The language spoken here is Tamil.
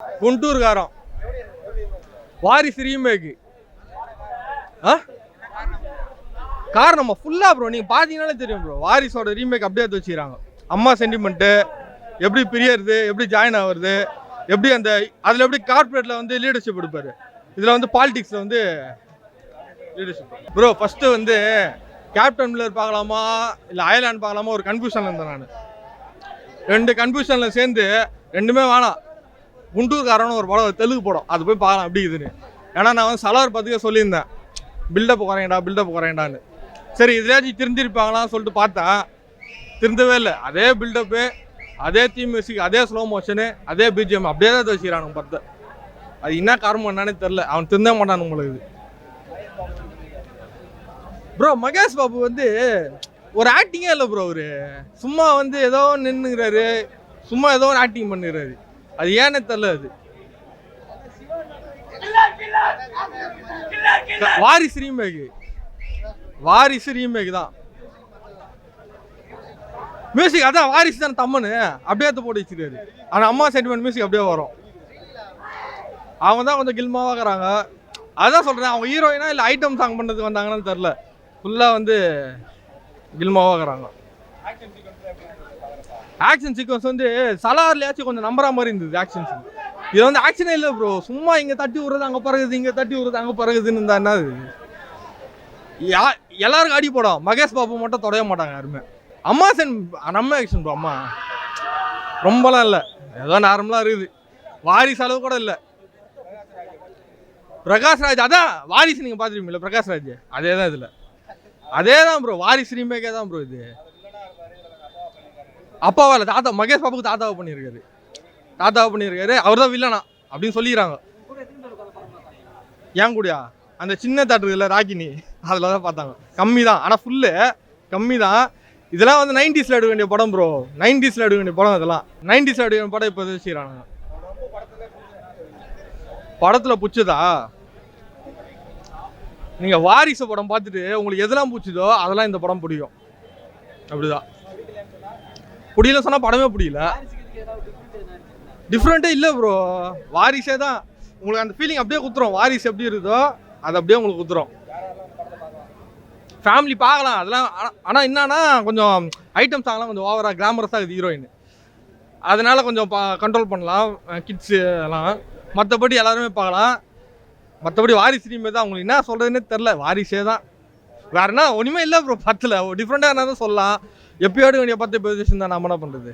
குண்டூர்காரம் வாரிசு ரீமேக்கு காரணமா ஃபுல்லா ப்ரோ நீங்க பாத்தீங்கன்னாலே தெரியும் ப்ரோ. வாரிசோட ரீமேக் அப்படியே எடுத்து வச்சுக்கிறாங்க. அம்மா சென்டிமெண்ட்டு எப்படி பிரியறது, எப்படி ஜாயின் ஆகுறது, எப்படி அந்த அதில் எப்படி கார்பரேட்ல வந்து லீடர்ஷிப் எடுப்பாரு, இதில் வந்து பாலிடிக்ஸில் வந்து லீடர்ஷிப். ப்ரோ ஃபஸ்ட்டு வந்து கேப்டன் மில்லர் பார்க்கலாமா இல்லை அயர்லாண்ட் பார்க்கலாமா ஒரு கன்ஃபியூஷனில் இருந்தேன் நான். ரெண்டு கன்ஃபியூஷனில் சேர்ந்து ரெண்டுமே வேணாம், குண்டூர்காரன்னு ஒரு படம் தெலுங்கு படம், அது போய் பார்க்கலாம் அப்படி இதுன்னு. ஏன்னா நான் வந்து சலார் பார்த்துக்க சொல்லியிருந்தேன், பில்டப் குறையண்டான்னு. சரி இதுலேயாச்சும் திருந்திருப்பாங்களான்னு சொல்லிட்டு பார்த்தேன், திருந்தவே இல்லை. அதே பில்டப்பு, அதே தீம் மியூசிக், அதே ஸ்லோ மோஷனு, அதே பிஜிஎம் அப்படியே தான் வச்சுக்கிறானுங்க பார்த்து. அது என்ன காரணம் என்னன்னே தெரில, அவன் திருந்த மாட்டான் உங்களுக்கு. ப்ரோ மகேஷ் பாபு வந்து ஒரு ஆக்டிங்கே இல்லை ப்ரோ. அவரு சும்மா வந்து ஏதோ நின்றுங்கிறாரு, சும்மா ஏதோ ஒரு ஆக்டிங் பண்ணுறாரு, அது ஏன்னே தெரில. அது வாரிசு ரீமேக் தான் மியூசிக். அதான் வாரிசு தான் தம்மனு அப்படியே போட்டு வச்சுருக்காரு. ஆனால் அம்மா சென்டிமெண்ட் மியூசிக் அப்படியே வரும். அவங்க தான் கொஞ்சம் கில்மாவாகிறாங்க. அதான் சொல்கிறேன், அவங்க ஹீரோயினா இல்லை ஐட்டம் சாங் பண்ணுறதுக்கு வந்தாங்கன்னு தெரில, ஃபுல்லாக வந்து கில்மாவாகிறாங்க. ஆக்ஷன் சீக்வன்ஸ் வந்து சலார்லையாச்சும் கொஞ்சம் நம்புற மாதிரி இருந்தது ஆக்ஷன் சீக்வன்ஸ். இது வந்து ஆக்ஷனே இல்லை ப்ரோ, சும்மா இங்கே தட்டி விடுறது அங்கே பறகுது, இங்கே தட்டி விடுறது அங்கே பறகுதுன்னு இருந்தா என்ன? எல்லாருக்கும் அடி போடும், மகேஷ் பாபு மட்டும் தொடைய மாட்டாங்க யாருமே. அம்மா நம்ம ஆக்ஷன் ப்ரோ, அம்மா ரொம்பலாம் இல்லை, ஏதோ நார்மலாக இருக்குது. வாரிசு அளவு கூட இல்லை. பிரகாஷ்ராஜ் அதான் வாரிசு நீங்கள் பார்த்துருப்பீங்களா, பிரகாஷ்ராஜ் அதே தான் இதில், அதே தான் ப்ரோ. வாரிசு ரீமேக்கே தான் ப்ரோ இது. அப்பாவா இல்லை, தாத்தா. மகேஷ் பாபுக்கு தாத்தாவை பண்ணியிருக்காரு, அவர் தான் வில்லனா அப்படின்னு சொல்லிக்கிறாங்க. ஏன் கூடயா அந்த சின்ன தேட்டர் இல்லை ராக்கினி, அதில் தான் பார்த்தாங்க. கம்மி தான், ஆனால் ஃபுல்லு கம்மி தான். இதெல்லாம் வந்து 90s எடுக்க வேண்டிய படம் ப்ரோ, 90s எடுக்க வேண்டிய படம். இதெல்லாம் 90s எடுக்க வேண்டிய படம் இப்போ வச்சுக்கிறாங்க. படத்தில் பிடிச்சதா, நீங்கள் வாரிசு படம் பார்த்துட்டு உங்களுக்கு எதெல்லாம் பிடிச்சதோ அதெல்லாம் இந்த படம் பிடிக்கும். அப்படிதான். பிடிக்கல சொன்னால் படமே பிடிக்கல. டிஃப்ரெண்ட்டே இல்லை ப்ரோ, வாரிசே தான் உங்களுக்கு அந்த ஃபீலிங் அப்படியே குத்துரும். வாரிசு எப்படி இருக்குதோ அது அப்படியே உங்களுக்கு குத்துரும். ஃபேமிலி பார்க்கலாம் அதெல்லாம். ஆனால் என்னன்னா கொஞ்சம் ஐட்டம் சாங்லாம் கொஞ்சம் ஓவராக கிளாமரஸாக இருக்குது ஹீரோயின், அதனால கொஞ்சம் கண்ட்ரோல் பண்ணலாம் கிட்ஸு எல்லாம். மற்றபடி எல்லாருமே பார்க்கலாம். மற்றபடி வாரிசு ரீமேக் தான். உங்களுக்கு என்ன சொல்கிறதுன்னே தெரில, வாரிசே தான். வேறு என்ன ஒன்றுமே இல்லை ப்ரோ. பத்தில் டிஃப்ரெண்ட்டாக என்ன தான் சொல்லலாம். எப்போயோடு வேண்டிய 10 பொசிஷன் தான் நம்ம என்ன பண்ணுறது.